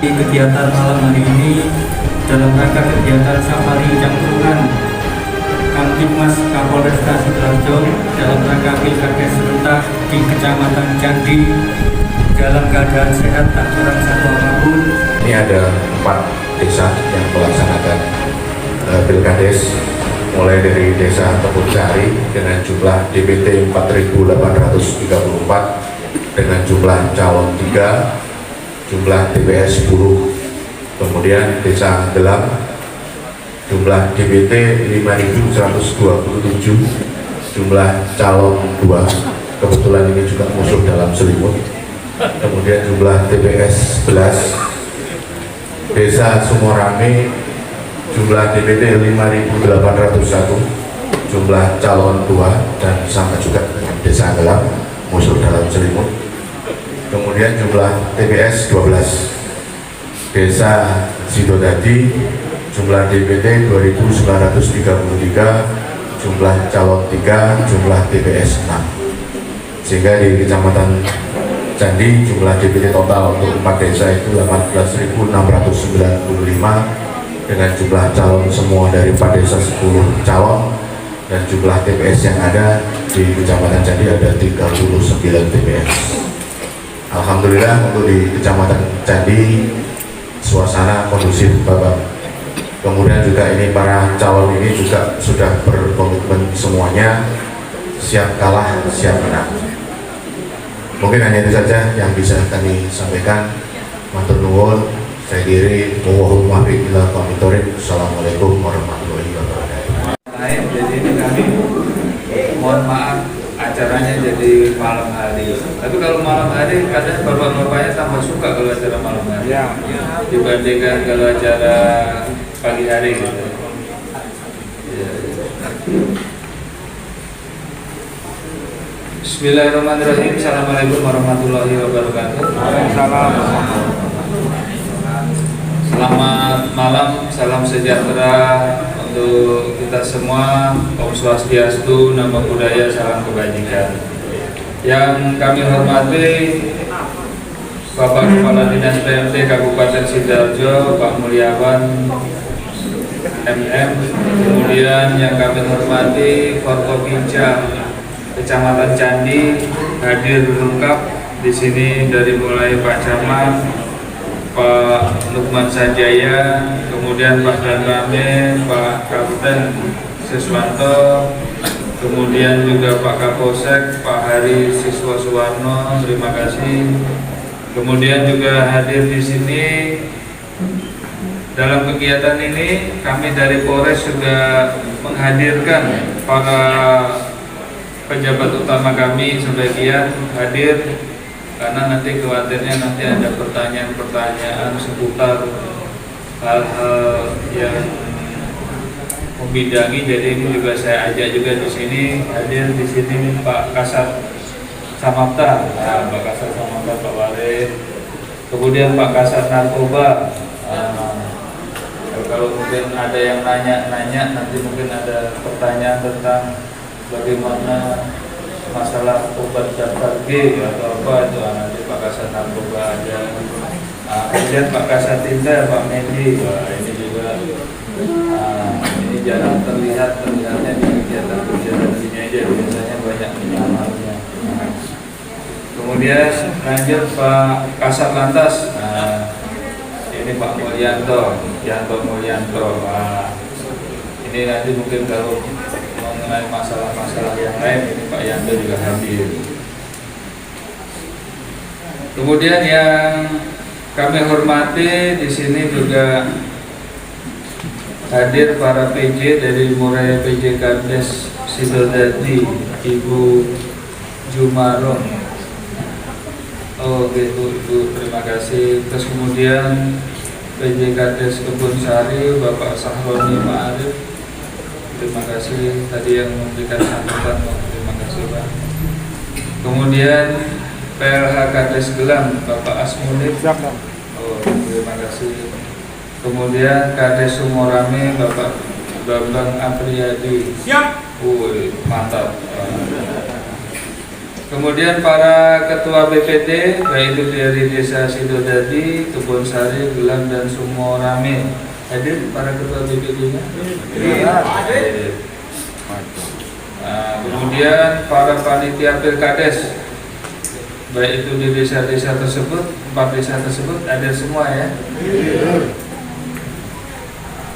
Di kegiatan malam hari ini dalam rangka kegiatan safari campuran Kamtibmas Kapolresta Sidoarjo dalam rangka pilkada serentak di Kecamatan Candi dalam keadaan sehat tak kurang satu apapun. Ini ada 4 desa yang melaksanakan pilkades, mulai dari desa Tepuk Sari dengan jumlah DPT 4.834 dengan jumlah calon 3, jumlah TPS 10, kemudian desa Gelam jumlah DPT 5.127, jumlah calon 2, kebetulan ini juga musuh dalam selimut, kemudian jumlah TPS 11, desa Sumorame jumlah DPT 5.801, jumlah calon 2, dan sama juga dengan desa Gelam musuh dalam selimut. Kemudian jumlah TPS 12, desa Sidodadi jumlah DPT 2.933, jumlah calon 3, jumlah TPS 6, sehingga di Kecamatan Candi jumlah DPT total untuk 4 desa itu 18.695 dengan jumlah calon semua dari 4 desa 10 calon, dan jumlah TPS yang ada di Kecamatan Candi ada 39 TPS. Alhamdulillah untuk di Kecamatan Candi suasana kondusif Bapak. Kemudian juga ini para calon ini juga sudah berkomitmen semuanya siap kalah siap menang. Mungkin hanya itu saja yang bisa kami sampaikan. Matur nuwun. Saya kiri mohon maaf bila kami torik. Assalamualaikum warahmatullahi wabarakatuh. Jadi ini kami mohon maaf acaranya jadi malam hari. Tapi kalau malam hari kadang bapak-bapaknya tambah suka kalau acara malam hari dibandingkan kalau acara pagi hari gitu. Bismillahirrahmanirrahim. Assalamualaikum warahmatullahi wabarakatuh. Selamat malam, salam sejahtera untuk kita semua. Om Swastiastu, Namo Buddhaya, salam kebajikan. Yang kami hormati Bapak Kepala Dinas PMT Kabupaten Sidoarjo, Pak Mulyawan MM. Kemudian yang kami hormati Forkopimda Kecamatan Candi, hadir lengkap di sini dari mulai Pak Camat, Pak Lukman Sanjaya, kemudian Pak Danrame, Pak Kapten Siswanto, kemudian juga Pak Kapolsek, Pak Hari Siswa Suwarno, terima kasih. Kemudian juga hadir di sini dalam kegiatan ini kami dari Polres juga menghadirkan para pejabat utama kami sebagian hadir, karena nanti khawatirnya nanti ada pertanyaan-pertanyaan seputar hal-hal yang membidangi. Jadi ini juga saya ajak juga di sini, hadir di sini Pak Kasat Samapta, Pak Kasat Samapta, Pak Warid, kemudian Pak Kasat Narkoba. Kalau mungkin ada yang nanya, nanti mungkin ada pertanyaan tentang bagaimana masalah obat daftar G atau apa itu, nanti Pak Kasat Narkoba aja. Kemudian Pak Kasat Tinta, Pak Medi, ini juga ini jarang terlihatnya di kegiatan sini aja, biasanya banyak penyamarnya. Kemudian lanjut Pak Kasat Lantas, ini Pak Mulyanto, ini nanti mungkin kalau mengenai masalah-masalah yang lain ini Pak Yanto juga hadir. Kemudian yang kami hormati di sini juga hadir para PJ dari mulai PJ Kades Sidodadi, Ibu Jumaron. Oh gitu, Ibu, terima kasih. Terus kemudian PJ Kades Kebun Sari, Bapak Sahroni Ma'arif, terima kasih tadi yang memberikan sambutan, terima kasih Pak. Kemudian PLH Kades Gelam, Bapak Asmunit, oh terima kasih. Kemudian Kades Sumorame, Bapak Bambang Apriyadi, siap. Mantap. Kemudian para ketua BPT yaitu dari Desa Sidodadi, Kebonsari, Gelam dan Sumorame. Hadir para ketua BPT-nya? Hadir. Nah, kemudian para panitia Pilkades, baik itu di desa-desa tersebut, 4 desa tersebut hadir semua ya.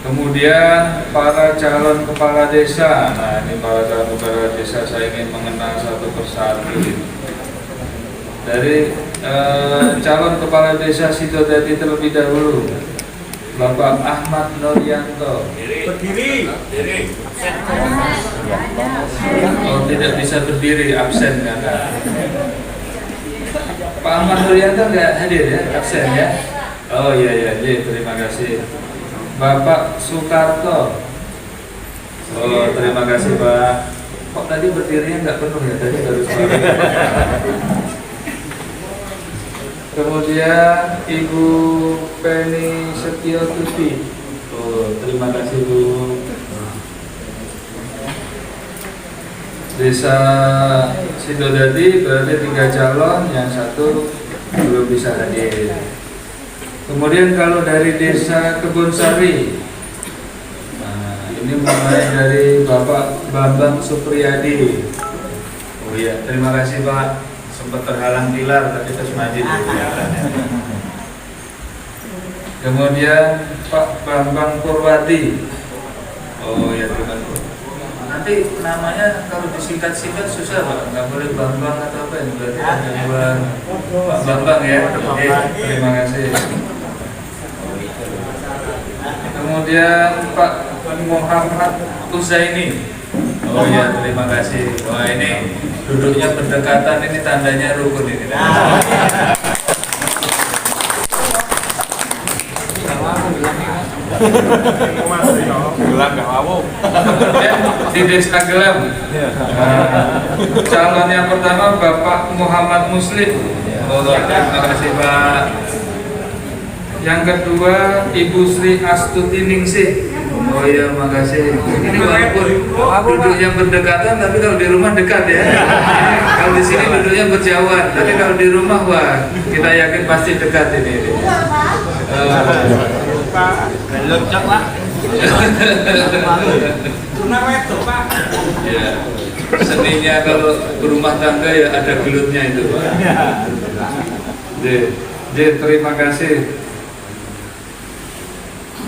Kemudian para calon kepala desa. Nah, ini para calon kepala desa saya ingin mengenal satu persatu. Dari calon kepala desa Sidodadi terlebih dahulu, Bapak Ahmad Nuryanto. Berdiri. Oh, tidak bisa berdiri, absen karena Pak Ahmad Nuryanto nggak hadir ya, absen ya. Oh iya, terima kasih. Bapak Soekarto. Oh, terima kasih Pak. Kok tadi berdirinya nggak penuh ya? Tadi baru sekali. Kemudian Ibu Penny Setiotuti. Oh, terima kasih Bu. Desa Sidodadi berarti 3 calon, yang 1 belum bisa hadir. Kemudian kalau dari Desa Kebonsari, nah, ini mulai dari Bapak Bambang Supriyadi. Oh iya, terima kasih Pak. Sempat terhalang pilar tapi terus maju dulu. Kemudian Pak Bambang Purwati. Oh iya, terima kasih. Nanti namanya kalau disingkat-singkat susah Pak, nggak boleh Bambang atau apa ya, berarti ada Pak Bambang ya. Terima kasih. Kemudian Pak Muhammad Uzaini. Oh iya, terima kasih. Wah, ini duduknya berdekatan, ini tandanya rukun ini. Di Desa Gelam. Calon yang pertama Bapak Muhammad Muslim. Oh, terima kasih Pak. Yang kedua Ibu Sri Astuti Ningsih. Oh iya, makasih. Ini walaupun duduk yang berdekatan, tapi kalau di rumah dekat ya. Kalau di sini duduknya berjauhan, tapi kalau di rumah wah, kita yakin pasti dekat ini. Lencok lah. Pak. Ya. Seninya kalau berumah tangga ya ada gelutnya itu Pak. Terima kasih.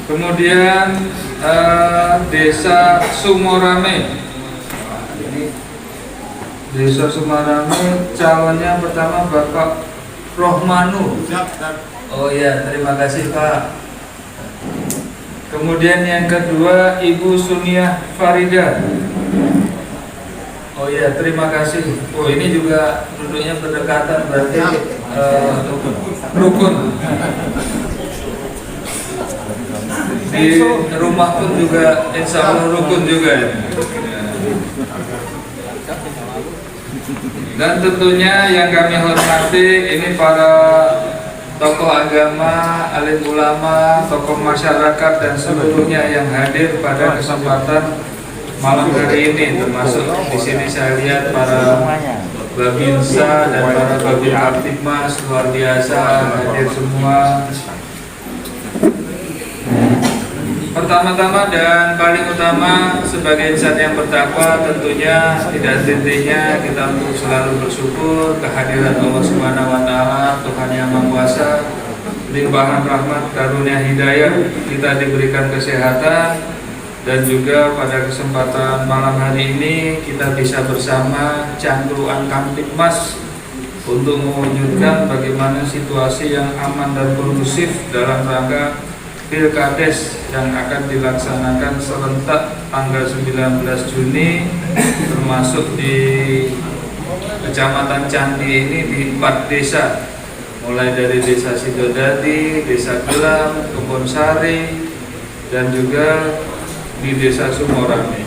Kemudian Desa Sumorame. Desa Sumorame, calonnya pertama Bapak Rohmanu. Oh iya, terima kasih Pak. Kemudian yang kedua Ibu Suniah Farida. Oh iya, terima kasih. Oh, ini juga duduknya berdekatan, berarti rukun. Di rumah pun juga insya Allah rukun juga ya. Dan tentunya yang kami hormati ini para tokoh agama, alim ulama, tokoh masyarakat dan seluruhnya yang hadir pada kesempatan malam hari ini, termasuk di sini saya lihat para Babinsa dan para Babin Aktimas luar biasa hadir semua. Pertama-tama dan paling utama sebagai insan yang bertakwa, tentunya tidak henti-hentinya kita untuk selalu bersyukur kehadiran Allah Subhanahu wa taala, Tuhan yang Maha Kuasa, limpahan rahmat karunia hidayah, kita diberikan kesehatan, dan juga pada kesempatan malam hari ini kita bisa bersama Cangkruan Kamtibmas untuk mewujudkan bagaimana situasi yang aman dan kondusif dalam rangka Pilkades yang akan dilaksanakan serentak tanggal 19 Juni, termasuk di Kecamatan Candi ini di 4 desa, mulai dari Desa Sidodadi, Desa Gelam, Kebonsari, dan juga di Desa Sumorame.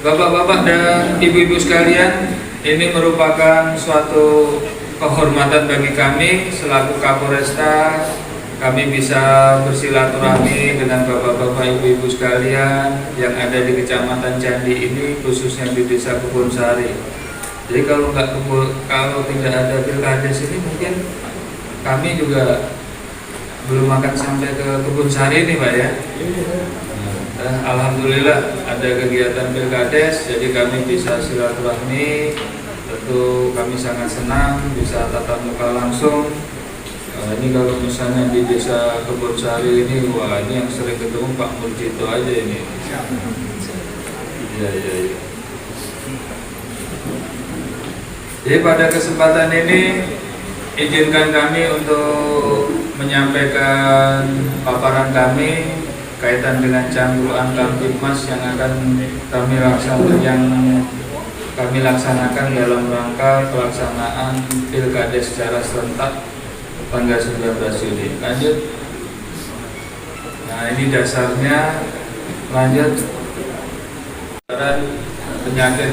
Bapak-bapak dan ibu-ibu sekalian, ini merupakan suatu kehormatan bagi kami selaku Kapolresta. Kami bisa bersilaturahmi dengan bapak-bapak, ibu-ibu sekalian yang ada di Kecamatan Candi ini, khususnya di Desa Kebonsari. Jadi kalau tidak ada Pilkades ini mungkin kami juga belum akan sampai ke Kebun Sari ini Pak ya. Alhamdulillah ada kegiatan Pilkades, jadi kami bisa silaturahmi. Tentu kami sangat senang bisa tatap muka langsung. Ini kalau misalnya di desa Kebun Sari ini, wah ini yang sering ketemu Pak Murjito aja ini. Iya. Jadi pada kesempatan ini izinkan kami untuk menyampaikan paparan kami kaitan dengan cangkruan Kamtibmas yang kami laksanakan dalam rangka pelaksanaan Pilkades secara serentak tanggal 19 Juni. Lanjut. Nah ini dasarnya. Lanjut. Penyakit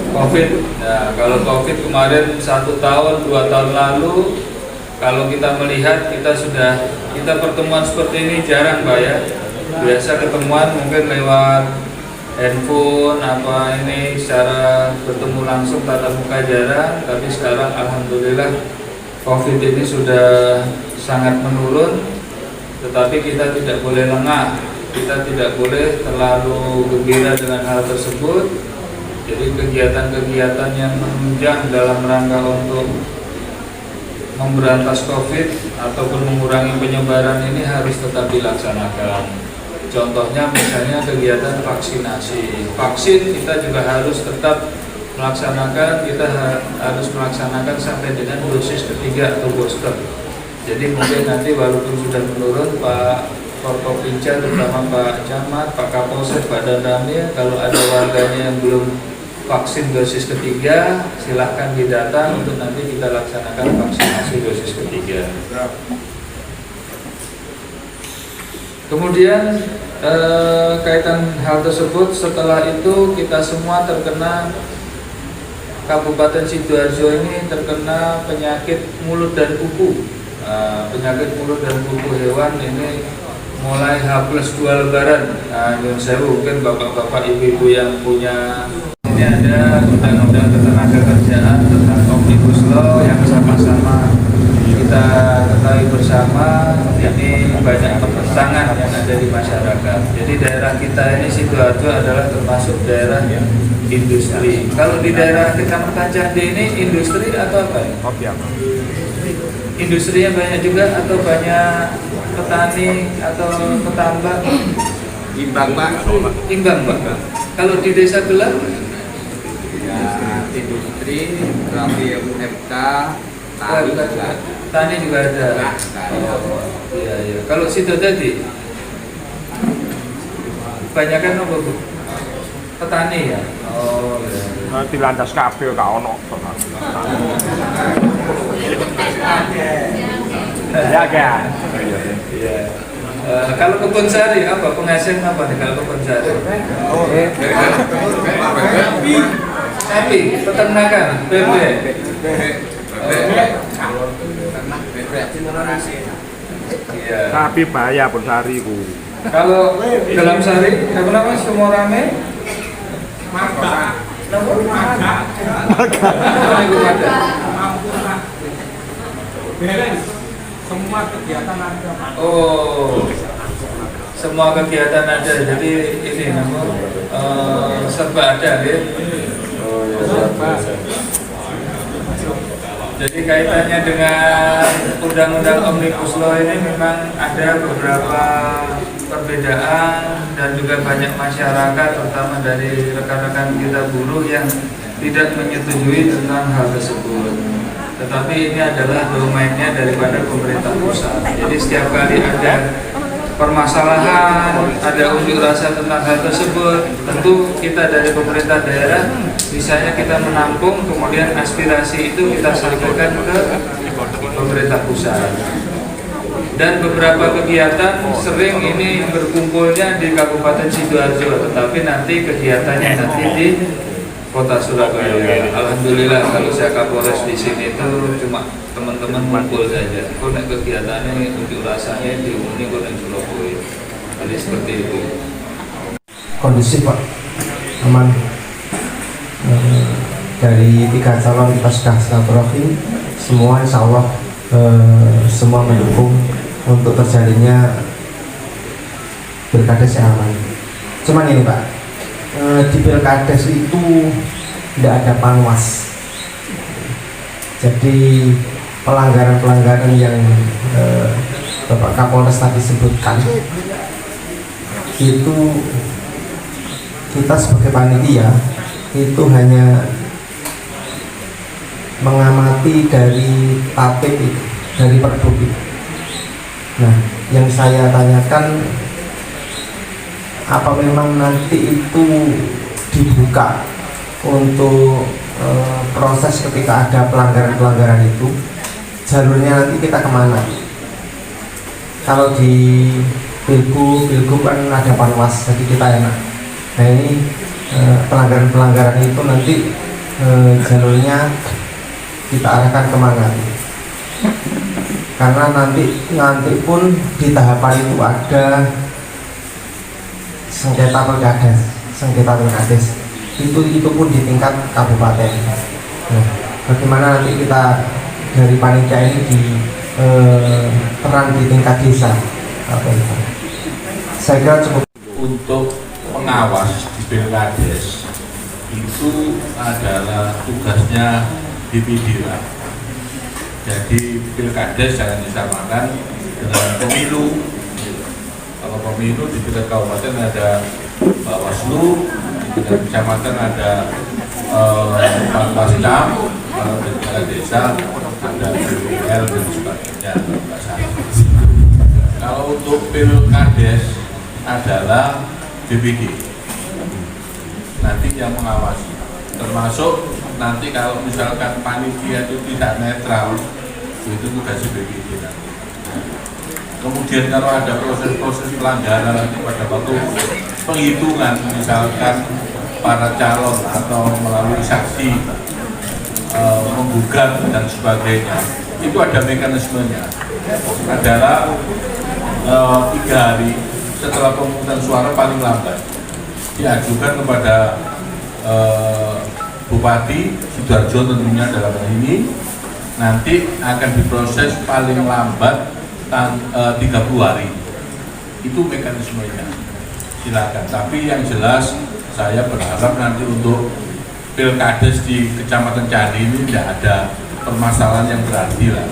COVID. Nah kalau COVID kemarin 1 tahun 2 tahun lalu, kalau kita melihat kita pertemuan seperti ini jarang Pak ya. Biasa ketemuan mungkin lewat handphone ini secara bertemu langsung tatap muka jarang. Tapi sekarang alhamdulillah COVID ini sudah sangat menurun. Tetapi kita tidak boleh lengah. Kita tidak boleh terlalu gembira dengan hal tersebut. Jadi kegiatan-kegiatan yang menunjang dalam rangka untuk memberantas COVID ataupun mengurangi penyebaran ini harus tetap dilaksanakan. Contohnya misalnya kegiatan vaksinasi. Vaksin kita juga harus tetap melaksanakan, kita harus melaksanakan sampai dengan dosis ketiga atau booster. Jadi mungkin nanti walaupun sudah menurun Pak Forkopimda, terutama Pak Camat, Pak Kapolsek, Pak Danramil, kalau ada warganya yang belum vaksin dosis ketiga, silahkan didata untuk nanti kita laksanakan vaksinasi dosis ketiga. Kemudian kaitan hal tersebut, setelah itu kita semua terkena, Kabupaten Sidoarjo ini terkena penyakit mulut dan kuku. Penyakit mulut dan kuku hewan ini mulai H+2 Lebaran. Nyun sewu, mungkin bapak-bapak ibu-ibu yang punya. Ini ada undang-undang ketenagakerjaan tentang Omnibus Law yang sama-sama kita ketahui bersama. Ini banyak pertentangan yang ada di masyarakat. Jadi daerah kita ini Sidoarjo adalah termasuk daerah industri. Kalau di daerah Kecamatan Candi ini industri atau apa? Industrinya banyak juga atau banyak petani atau petambak? Imbang Pak. Imbang Pak. Kalau di Desa Gelar? Ya, industri, tapi UMK, tani juga. Tani juga ada. Iya. Kalau situ tadi, kebanyakan apa Bu? Petani ya. Oh. Iya. Nanti lantas kabel gak ono. Ya kan. Iya. Kalau Kebun Sari apa penghasil apa nih kalau Kebun Sari? Sapi, peternakan, bebek. Iya. Sapi bahaya pun sariku. Kalau dalam sari, apa namanya semua rame? Maga. Beres. Semua kegiatan ada. Oh, semua kegiatan ada. Jadi ini serba ada ya. Oh ya, serba. Jadi kaitannya dengan undang-undang Omnibus Law ini memang ada beberapa perbedaan dan juga banyak masyarakat, terutama dari rekan-rekan kita buruh yang tidak menyetujui tentang hal tersebut. Tetapi ini adalah domainnya daripada pemerintah pusat. Jadi setiap kali ada permasalahan, ada unjuk rasa tentang hal tersebut, tentu kita dari pemerintah daerah misalnya kita menampung, kemudian aspirasi itu kita sampaikan ke pemerintah pusat. Dan beberapa kegiatan sering ini berkumpulnya di Kabupaten Sidoarjo, tetapi nanti kegiatannya nanti di Kota Surabaya. Alhamdulillah kalau saya Kapolres di sini itu cuma teman-teman kumpul saja. Konek kegiatannya unjuk rasanya diumumkan konek Surabaya. Jadi seperti itu. Kondisi Pak aman. dari 3 calon kita sudah silaturahim, semua insya Allah semua mendukung untuk terjalinnya Pilkades yang aman. Cuman ini Pak, di Pilkades itu tidak ada panwas. Jadi pelanggaran-pelanggaran yang Bapak Kapolres tadi sebutkan itu kita sebagai panitia itu hanya mengamati dari tatip itu, dari perbuk itu. Nah, yang saya tanyakan, apa memang nanti itu dibuka untuk proses ketika ada pelanggaran-pelanggaran itu, jalurnya nanti kita kemana? Kalau di Pilgub kan ada panwas, jadi kita enak. Nah ini pelanggaran-pelanggaran itu nanti jalurnya kita arahkan kemana? Karena nanti pun di tahapan itu ada sengketa pilkades, itu pun di tingkat kabupaten. Nah, bagaimana nanti kita dari panitia ini di peran di tingkat desa? Saya kira cukup. Untuk pengawas di Pilkades itu adalah tugasnya Bpdra. Jadi Pilkades jangan disamakan dengan pemilu. Kalau pemilu di tingkat kabupaten ada Bawaslu, di tingkat kecamatan ada Panwascam, kalau di tingkat desa ada BWL dan sebagainya. Kalau untuk Pilkades adalah BPD nanti yang mengawasi, termasuk nanti kalau misalkan panitia itu tidak netral, itu tugas BPD nanti. Kemudian kalau ada proses-proses pelanggaran nanti pada waktu penghitungan, misalkan para calon atau melalui saksi menggugat dan sebagainya, itu ada mekanismenya. Adalah 3 hari setelah pemungutan suara paling lambat diajukan kepada Bupati Sidoarjo tentunya dalam hal ini, nanti akan diproses paling lambat 30 hari. Itu mekanismenya, silakan. Tapi yang jelas saya berharap nanti untuk Pilkades di Kecamatan Candi ini tidak ada permasalahan yang berarti lah.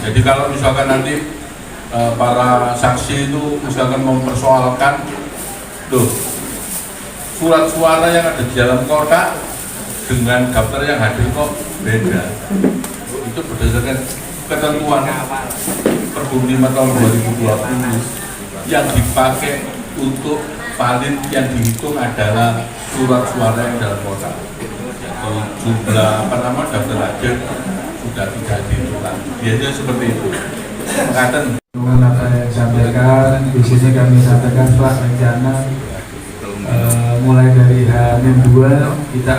Jadi kalau misalkan nanti para saksi itu misalkan mempersoalkan, loh, surat suara yang ada di dalam kotak dengan daftar yang hadir kok beda. Itu berdasarkan ketentuan Pergub 5 tahun 2020 yang dipakai untuk valid yang dihitung adalah surat suara yang dalam kotak. Jadi jumlah daftar hadir sudah tidak dihitung. Biasanya seperti itu. Mengatakan dengan apa yang disampaikan, di sini kami sampaikan Pak, rencana mulai dari H-2 kita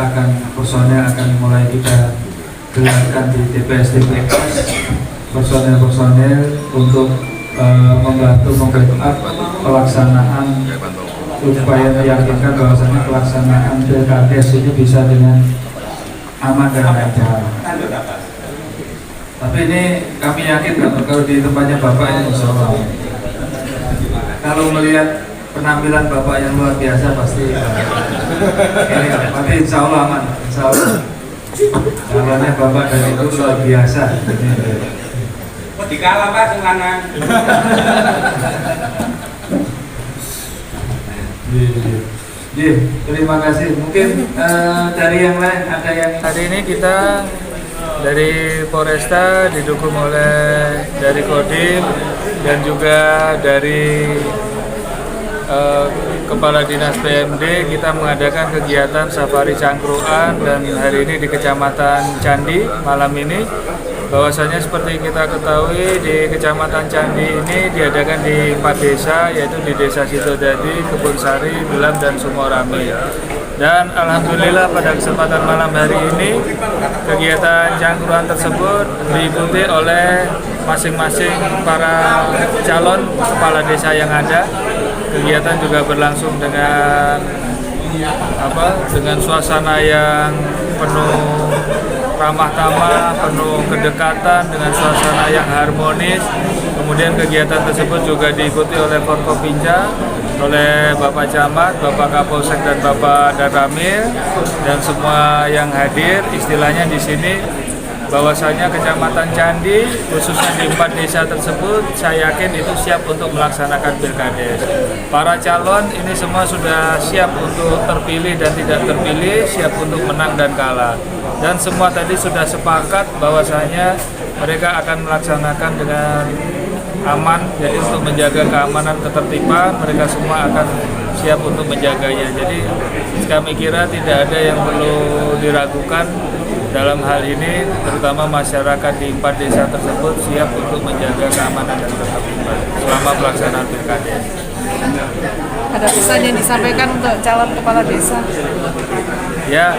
personel akan mulai kita gelarkan di TPS personel untuk membantu membackup pelaksanaan supaya meyakinkan bahwasannya pelaksanaan Pilkades ini bisa dengan aman dan lancar. Tapi ini kami yakin kalau di tempatnya Bapak ini insya Allah. Kalau melihat penampilan Bapak yang luar biasa pasti ini, tapi insya Allah aman. Insya Allah calonnya Bapak dari itu luar biasa. Dikalah Pak Selana. Terima kasih. Mungkin dari yang lain ada yang Hari ini kita dari Polresta didukung oleh dari Kodim dan juga dari Kepala Dinas PMD, kita mengadakan kegiatan safari cangkruan dan hari ini di Kecamatan Candi malam ini. Bahwasanya seperti kita ketahui di Kecamatan Candi ini diadakan di 4 desa, yaitu di Desa Sidodadi, Kebun Sari, Belam, dan Sumorame. Dan alhamdulillah pada kesempatan malam hari ini kegiatan cangkruan tersebut diikuti oleh masing-masing para calon kepala desa yang ada. Kegiatan juga berlangsung dengan dengan suasana yang penuh ramah tamah, penuh kedekatan, dengan suasana yang harmonis. Kemudian kegiatan tersebut juga diikuti oleh Forkopimda, oleh Bapak Camat, Bapak Kapolsek dan Bapak Danramil dan semua yang hadir. Istilahnya di sini bahwasanya Kecamatan Candi khususnya di 4 desa tersebut saya yakin itu siap untuk melaksanakan Pilkades. Para calon ini semua sudah siap untuk terpilih dan tidak terpilih, siap untuk menang dan kalah. Dan semua tadi sudah sepakat bahwasanya mereka akan melaksanakan dengan aman, jadi untuk menjaga keamanan ketertiban mereka semua akan siap untuk menjaganya. Jadi kami kira tidak ada yang perlu diragukan dalam hal ini, terutama masyarakat di 4 desa tersebut siap untuk menjaga keamanan dan ketertiban selama pelaksanaan Pilkades. Ada pesan yang disampaikan untuk calon kepala desa? Ya,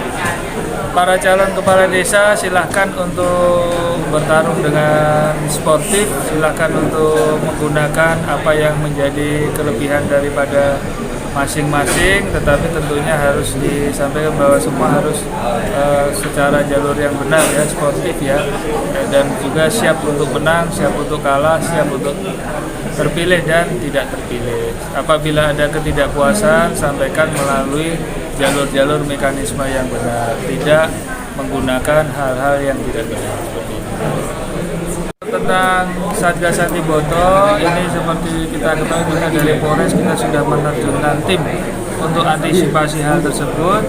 para calon kepala desa silahkan untuk bertarung dengan sportif, silahkan untuk menggunakan apa yang menjadi kelebihan daripada masing-masing, tetapi tentunya harus disampaikan bahwa semua harus secara jalur yang benar ya, sportif ya, dan juga siap untuk menang, siap untuk kalah, siap untuk terpilih dan tidak terpilih. Apabila ada ketidakpuasan, sampaikan melalui jalur-jalur mekanisme yang benar, tidak menggunakan hal-hal yang tidak benar. Tentang Satgas Anti Boto, ini seperti kita ketahui kita dari Polres kita sudah menerjunkan tim untuk antisipasi hal tersebut.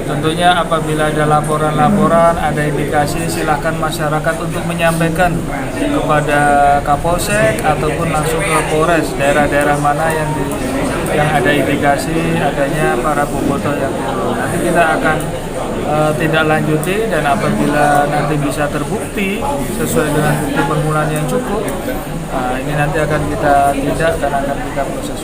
Tentunya apabila ada laporan-laporan, ada indikasi, silakan masyarakat untuk menyampaikan kepada Kapolsek ataupun langsung ke Polres daerah-daerah mana yang ada indikasi adanya para bobotoh yang turun. Nanti kita akan tidak lanjuti, dan apabila nanti bisa terbukti sesuai dengan bukti permulaan yang cukup, ini nanti akan kita tindak dan akan kita proses.